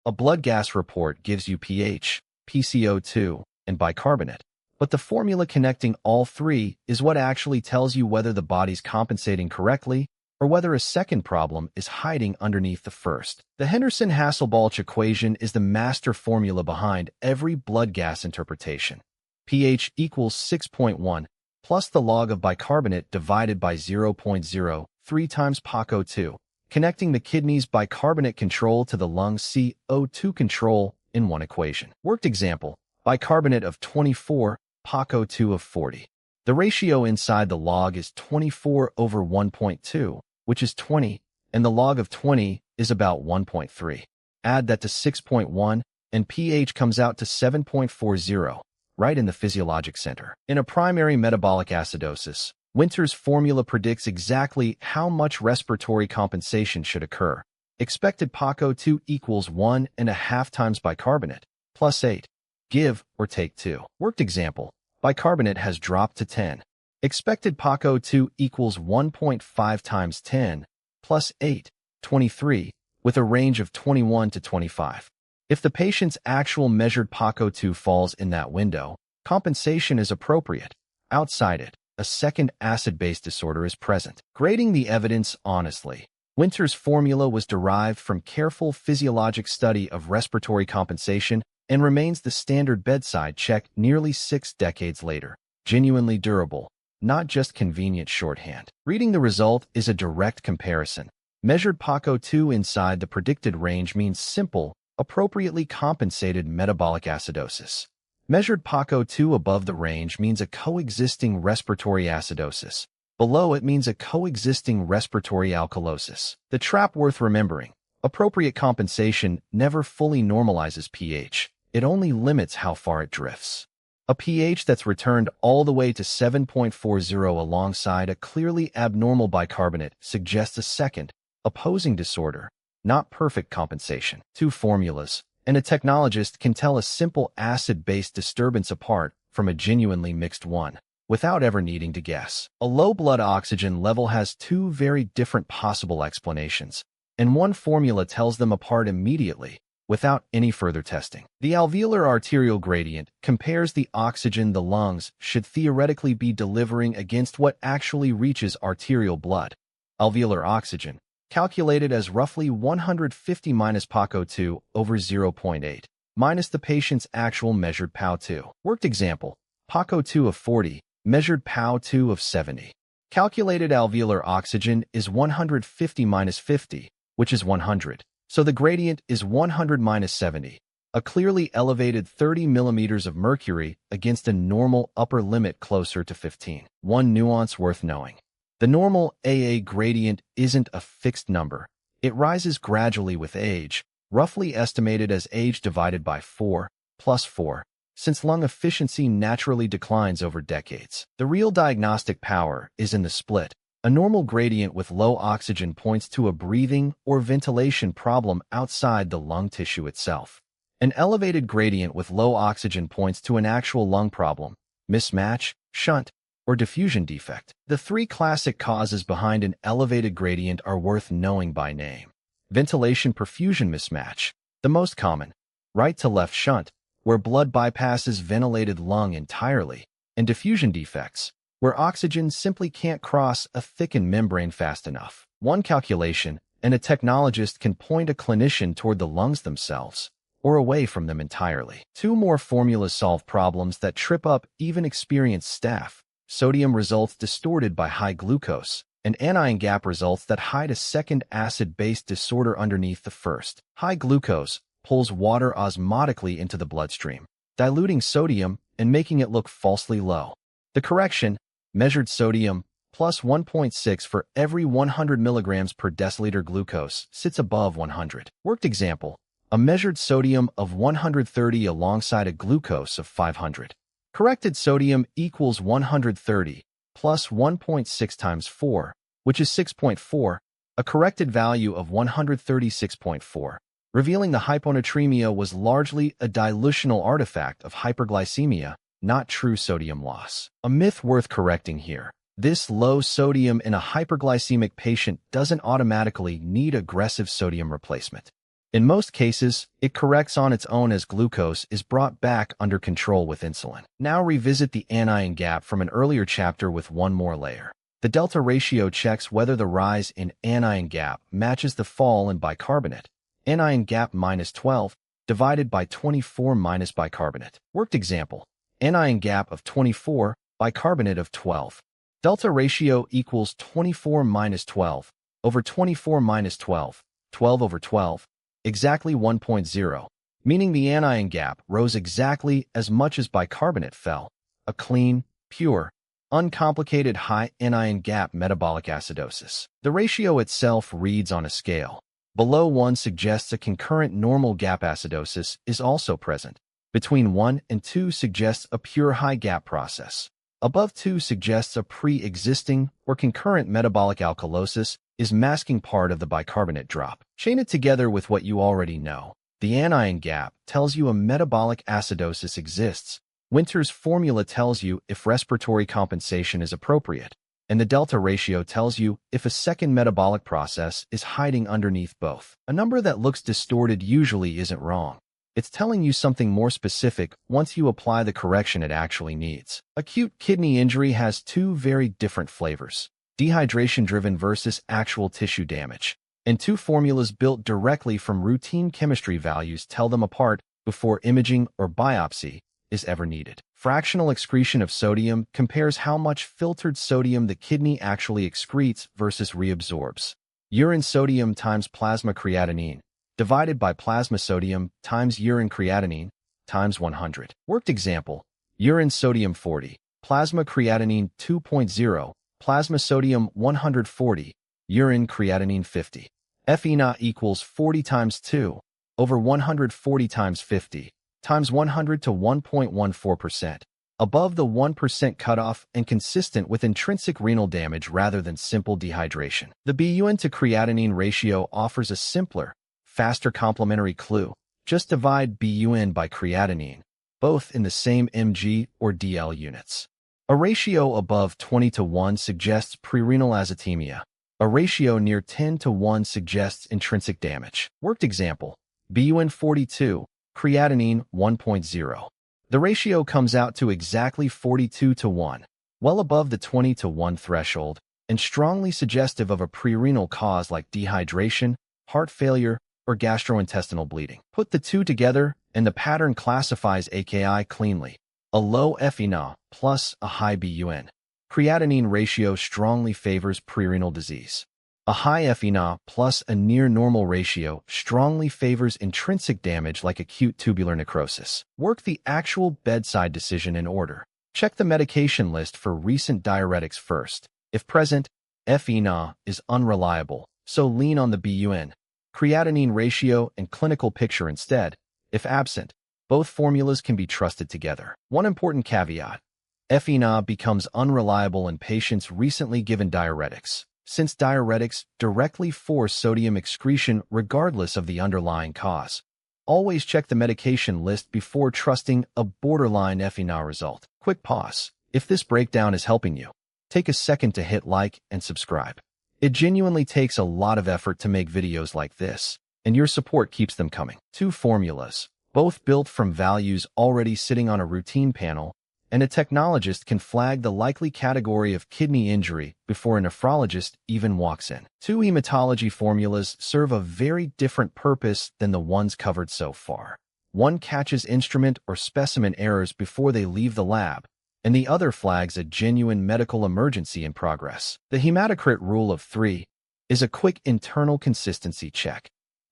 A blood gas report gives you pH, PCO2, and bicarbonate, but the formula connecting all three is what actually tells you whether the body's compensating correctly or whether a second problem is hiding underneath the first. The Henderson-Hasselbalch equation is the master formula behind every blood gas interpretation. pH equals 6.1 plus the log of bicarbonate divided by 0.03 times PaCO2, connecting the kidney's bicarbonate control to the lungs' CO2 control in one equation. Worked example, bicarbonate of 24, PaCO2 of 40. The ratio inside the log is 24 over 1.2, which is 20, and the log of 20 is about 1.3. Add that to 6.1, and pH comes out to 7.40, right in the physiologic center. In a primary metabolic acidosis, Winter's formula predicts exactly how much respiratory compensation should occur. Expected PaCO2 equals 1.5 times bicarbonate, plus 8. Give or take 2. Worked example, bicarbonate has dropped to 10. Expected PaCO2 equals 1.5 times 10 plus 8, 23, with a range of 21 to 25. If the patient's actual measured PaCO2 falls in that window, compensation is appropriate. Outside it, a second acid-base disorder is present. Grading the evidence honestly. Winter's formula was derived from careful physiologic study of respiratory compensation and remains the standard bedside check nearly 6 decades later. Genuinely durable, not just convenient shorthand. Reading the result is a direct comparison. Measured PaCO2 inside the predicted range means simple, appropriately compensated metabolic acidosis. Measured PaCO2 above the range means a coexisting respiratory acidosis. Below it means a coexisting respiratory alkalosis. The trap worth remembering. Appropriate compensation never fully normalizes pH. It only limits how far it drifts. A pH that's returned all the way to 7.40 alongside a clearly abnormal bicarbonate suggests a second, opposing disorder, not perfect compensation. 2 formulas, and a technologist can tell a simple acid-base disturbance apart from a genuinely mixed one, without ever needing to guess. A low blood oxygen level has 2 very different possible explanations, and one formula tells them apart immediately, without any further testing. The alveolar arterial gradient compares the oxygen the lungs should theoretically be delivering against what actually reaches arterial blood. Alveolar oxygen, calculated as roughly 150 minus PaCO2 over 0.8, minus the patient's actual measured PaO2. Worked example, PaCO2 of 40, measured PaO2 of 70. Calculated alveolar oxygen is 150 minus 50, which is 100. So the gradient is 100 minus 70, a clearly elevated 30 millimeters of mercury against a normal upper limit closer to 15. One nuance worth knowing. The normal AA gradient isn't a fixed number. It rises gradually with age, roughly estimated as age divided by 4 plus 4, since lung efficiency naturally declines over decades. The real diagnostic power is in the split. A normal gradient with low oxygen points to a breathing or ventilation problem outside the lung tissue itself. An elevated gradient with low oxygen points to an actual lung problem, mismatch, shunt, or diffusion defect. The 3 classic causes behind an elevated gradient are worth knowing by name. Ventilation-perfusion mismatch, the most common, right-to-left shunt, where blood bypasses ventilated lung entirely, and diffusion defects, where oxygen simply can't cross a thickened membrane fast enough. One calculation, and a technologist can point a clinician toward the lungs themselves, or away from them entirely. 2 more formulas solve problems that trip up even experienced staff. Sodium results distorted by high glucose, and anion gap results that hide a second acid-base disorder underneath the first. High glucose pulls water osmotically into the bloodstream, diluting sodium and making it look falsely low. The correction, measured sodium, plus 1.6 for every 100 milligrams per deciliter glucose, sits above 100. Worked example, a measured sodium of 130 alongside a glucose of 500. Corrected sodium equals 130 plus 1.6 times 4, which is 6.4, a corrected value of 136.4, revealing the hyponatremia was largely a dilutional artifact of hyperglycemia, not true sodium loss. A myth worth correcting here. This low sodium in a hyperglycemic patient doesn't automatically need aggressive sodium replacement. In most cases, it corrects on its own as glucose is brought back under control with insulin. Now revisit the anion gap from an earlier chapter with one more layer. The delta ratio checks whether the rise in anion gap matches the fall in bicarbonate. Anion gap minus 12 divided by 24 minus bicarbonate. Worked example. Anion gap of 24, bicarbonate of 12. Delta ratio equals 24 minus 12 over 24 minus 12, 12 over 12, exactly 1.0, meaning the anion gap rose exactly as much as bicarbonate fell. A clean, pure, uncomplicated high anion gap metabolic acidosis. The ratio itself reads on a scale. Below 1 suggests a concurrent normal gap acidosis is also present. Between 1 and 2 suggests a pure high gap process. Above 2 suggests a pre-existing or concurrent metabolic alkalosis is masking part of the bicarbonate drop. Chain it together with what you already know. The anion gap tells you a metabolic acidosis exists. Winter's formula tells you if respiratory compensation is appropriate, and the delta ratio tells you if a second metabolic process is hiding underneath both. A number that looks distorted usually isn't wrong. It's telling you something more specific once you apply the correction it actually needs. Acute kidney injury has two very different flavors: dehydration-driven versus actual tissue damage. And two formulas built directly from routine chemistry values tell them apart before imaging or biopsy is ever needed. Fractional excretion of sodium compares how much filtered sodium the kidney actually excretes versus reabsorbs. Urine sodium times plasma creatinine divided by plasma sodium times urine creatinine times 100. Worked example: urine sodium 40, plasma creatinine 2.0, plasma sodium 140, urine creatinine 50. FENa equals 40 times 2 over 140 times 50 times 100 to 1.14%, above the 1% cutoff and consistent with intrinsic renal damage rather than simple dehydration. The BUN to creatinine ratio offers a simpler, faster complementary clue. Just divide BUN by creatinine, both in the same mg or dl units. A ratio above 20 to 1 suggests prerenal azotemia. A ratio near 10 to 1 suggests intrinsic damage. Worked example: BUN 42, creatinine 1.0. The ratio comes out to exactly 42 to 1, well above the 20 to 1 threshold, and strongly suggestive of a prerenal cause like dehydration, heart failure, or gastrointestinal bleeding. Put the two together, and the pattern classifies AKI cleanly: a low FENa plus a high BUN. Creatinine ratio strongly favors prerenal disease. A high FENa plus a near-normal ratio strongly favors intrinsic damage like acute tubular necrosis. Work the actual bedside decision in order. Check the medication list for recent diuretics first. If present, FENa is unreliable, so lean on the BUN, creatinine ratio, and clinical picture instead. If absent, both formulas can be trusted together. One important caveat: FENa becomes unreliable in patients recently given diuretics, since diuretics directly force sodium excretion regardless of the underlying cause. Always check the medication list before trusting a borderline FENa result. Quick pause. If this breakdown is helping you, take a second to hit like and subscribe. It genuinely takes a lot of effort to make videos like this, and your support keeps them coming. Two formulas, both built from values already sitting on a routine panel, and a technologist can flag the likely category of kidney injury before a nephrologist even walks in. Two hematology formulas serve a very different purpose than the ones covered so far. One catches instrument or specimen errors before they leave the lab, and the other flags a genuine medical emergency in progress. The hematocrit rule of 3 is a quick internal consistency check.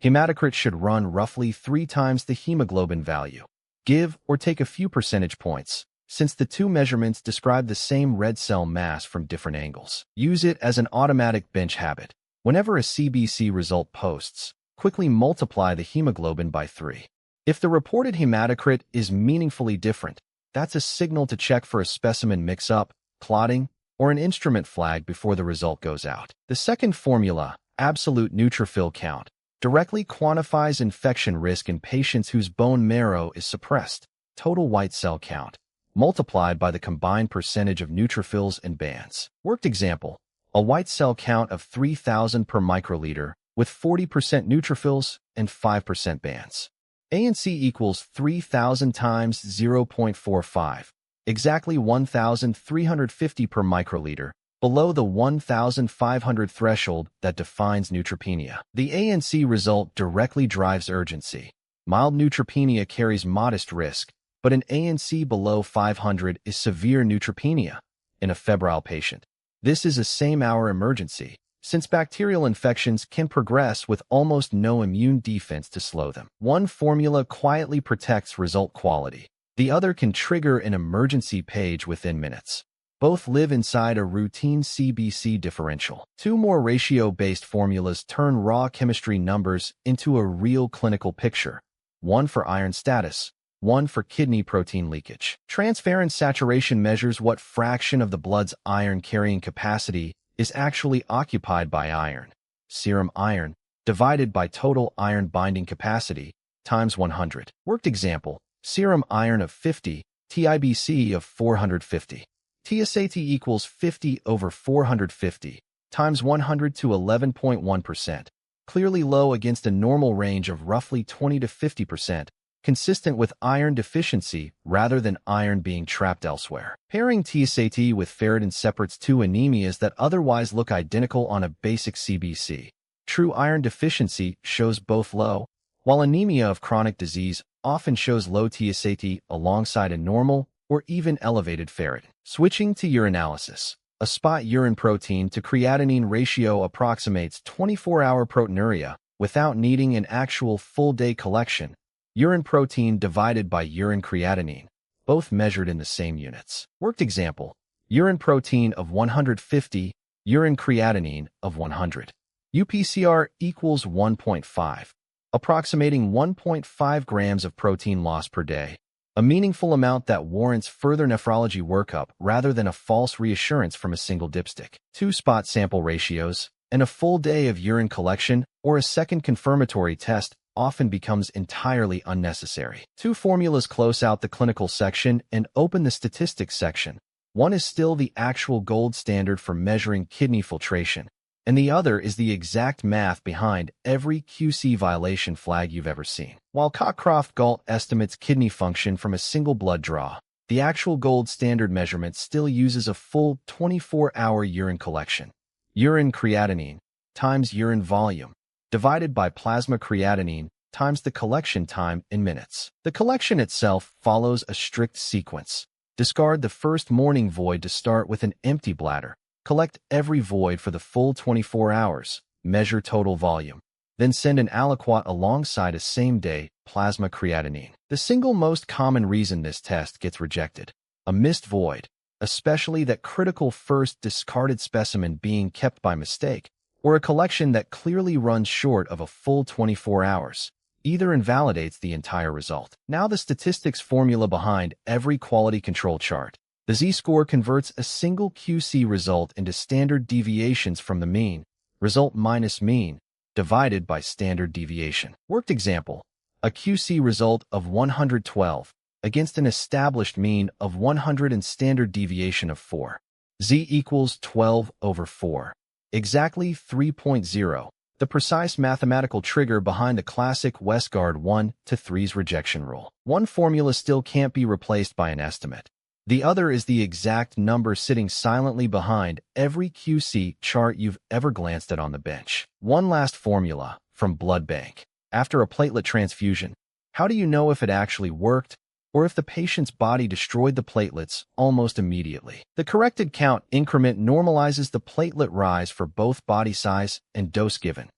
Hematocrit should run roughly 3 times the hemoglobin value. Give or take a few percentage points, since the two measurements describe the same red cell mass from different angles. Use it as an automatic bench habit. Whenever a CBC result posts, quickly multiply the hemoglobin by 3. If the reported hematocrit is meaningfully different, that's a signal to check for a specimen mix-up, clotting, or an instrument flag before the result goes out. The second formula, absolute neutrophil count, directly quantifies infection risk in patients whose bone marrow is suppressed. Total white cell count, multiplied by the combined percentage of neutrophils and bands. Worked example: a white cell count of 3,000 per microliter with 40% neutrophils and 5% bands. ANC equals 3,000 times 0.45, exactly 1,350 per microliter, below the 1,500 threshold that defines neutropenia. The ANC result directly drives urgency. Mild neutropenia carries modest risk, but an ANC below 500 is severe neutropenia in a febrile patient. This is a same-hour emergency, since bacterial infections can progress with almost no immune defense to slow them. One formula quietly protects result quality. The other can trigger an emergency page within minutes. Both live inside a routine CBC differential. Two more ratio-based formulas turn raw chemistry numbers into a real clinical picture. One for iron status, one for kidney protein leakage. Transferrin saturation measures what fraction of the blood's iron-carrying capacity is actually occupied by iron. Serum iron divided by total iron binding capacity times 100. Worked example, serum iron of 50, TIBC of 450. TSAT equals 50 over 450 times 100 to 11.1%, clearly low against a normal range of roughly 20 to 50%, consistent with iron deficiency rather than iron being trapped elsewhere. Pairing TSAT with ferritin separates two anemias that otherwise look identical on a basic CBC. True iron deficiency shows both low, while anemia of chronic disease often shows low TSAT alongside a normal or even elevated ferritin. Switching to urinalysis. A spot urine protein to creatinine ratio approximates 24-hour proteinuria without needing an actual full-day collection. Urine protein divided by urine creatinine, both measured in the same units. Worked example, urine protein of 150, urine creatinine of 100. UPCR equals 1.5, approximating 1.5 grams of protein loss per day, a meaningful amount that warrants further nephrology workup rather than a false reassurance from a single dipstick. Two spot sample ratios, and a full day of urine collection or a second confirmatory test often becomes entirely unnecessary. Two formulas close out the clinical section and open the statistics section. One is still the actual gold standard for measuring kidney filtration, and the other is the exact math behind every QC violation flag you've ever seen. While Cockcroft-Gault estimates kidney function from a single blood draw, the actual gold standard measurement still uses a full 24-hour urine collection. Urine creatinine times urine volume divided by plasma creatinine times the collection time in minutes. The collection itself follows a strict sequence. Discard the first morning void to start with an empty bladder. Collect every void for the full 24 hours. Measure total volume. Then send an aliquot alongside a same-day plasma creatinine. The single most common reason this test gets rejected: a missed void, especially that critical first discarded specimen being kept by mistake, or a collection that clearly runs short of a full 24 hours. Either invalidates the entire result. Now the statistics formula behind every quality control chart. The Z-score converts a single QC result into standard deviations from the mean, result minus mean, divided by standard deviation. Worked example, a QC result of 112 against an established mean of 100 and standard deviation of 4. Z equals 12 over 4. Exactly 3.0, the precise mathematical trigger behind the classic Westgard 1 to 3's rejection rule. One formula still can't be replaced by an estimate. The other is the exact number sitting silently behind every QC chart you've ever glanced at on the bench. One last formula from Blood Bank. After a platelet transfusion, how do you know if it actually worked, or if the patient's body destroyed the platelets almost immediately? The corrected count increment normalizes the platelet rise for both body size and dose given.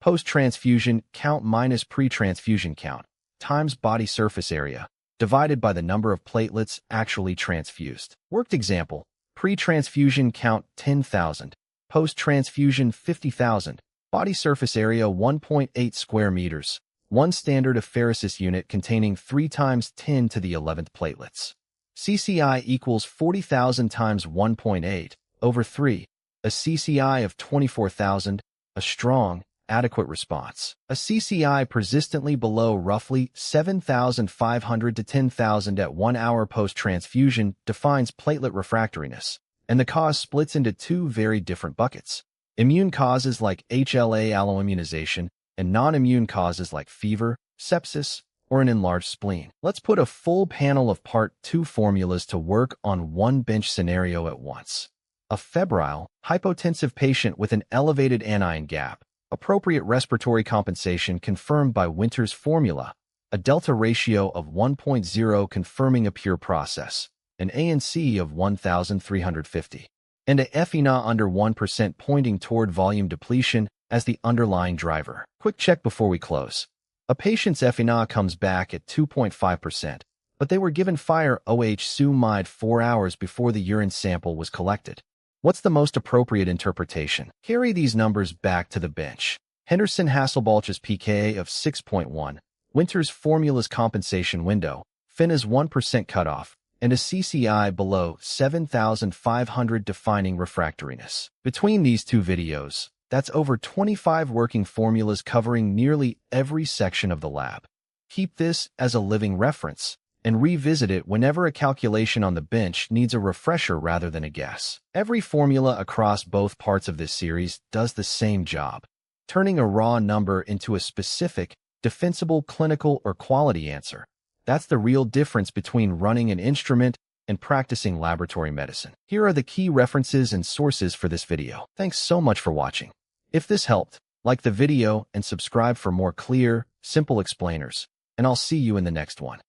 Post-transfusion count minus pre-transfusion count times body surface area divided by the number of platelets actually transfused. Worked example, pre-transfusion count 10,000, post-transfusion 50,000, body surface area 1.8 square meters. One standard apheresis unit containing 3 times 10 to the 11th platelets. CCI equals 40,000 times 1.8 over 3. A CCI of 24,000, a strong, adequate response. A CCI persistently below roughly 7,500 to 10,000 at 1 hour post-transfusion defines platelet refractoriness, and the cause splits into two very different buckets: immune causes like HLA alloimmunization, and non-immune causes like fever, sepsis, or an enlarged spleen. Let's put a full panel of Part 2 formulas to work on one bench scenario at once. A febrile, hypotensive patient with an elevated anion gap, appropriate respiratory compensation confirmed by Winter's formula, a delta ratio of 1.0 confirming a pure process, an ANC of 1,350, and a FENa under 1% pointing toward volume depletion as the underlying driver. Quick check before we close. A patient's FENa comes back at 2.5%, but they were given fire OH sumide 4 hours before the urine sample was collected. What's the most appropriate interpretation? Carry these numbers back to the bench. Henderson-Hasselbalch's pKa of 6.1, Winter's formula's compensation window, FENa's 1% cutoff, and a CCI below 7,500 defining refractoriness. Between these two videos, that's over 25 working formulas covering nearly every section of the lab. Keep this as a living reference and revisit it whenever a calculation on the bench needs a refresher rather than a guess. Every formula across both parts of this series does the same job, turning a raw number into a specific, defensible clinical or quality answer. That's the real difference between running an instrument and practicing laboratory medicine. Here are the key references and sources for this video. Thanks so much for watching. If this helped, like the video and subscribe for more clear, simple explainers, and I'll see you in the next one.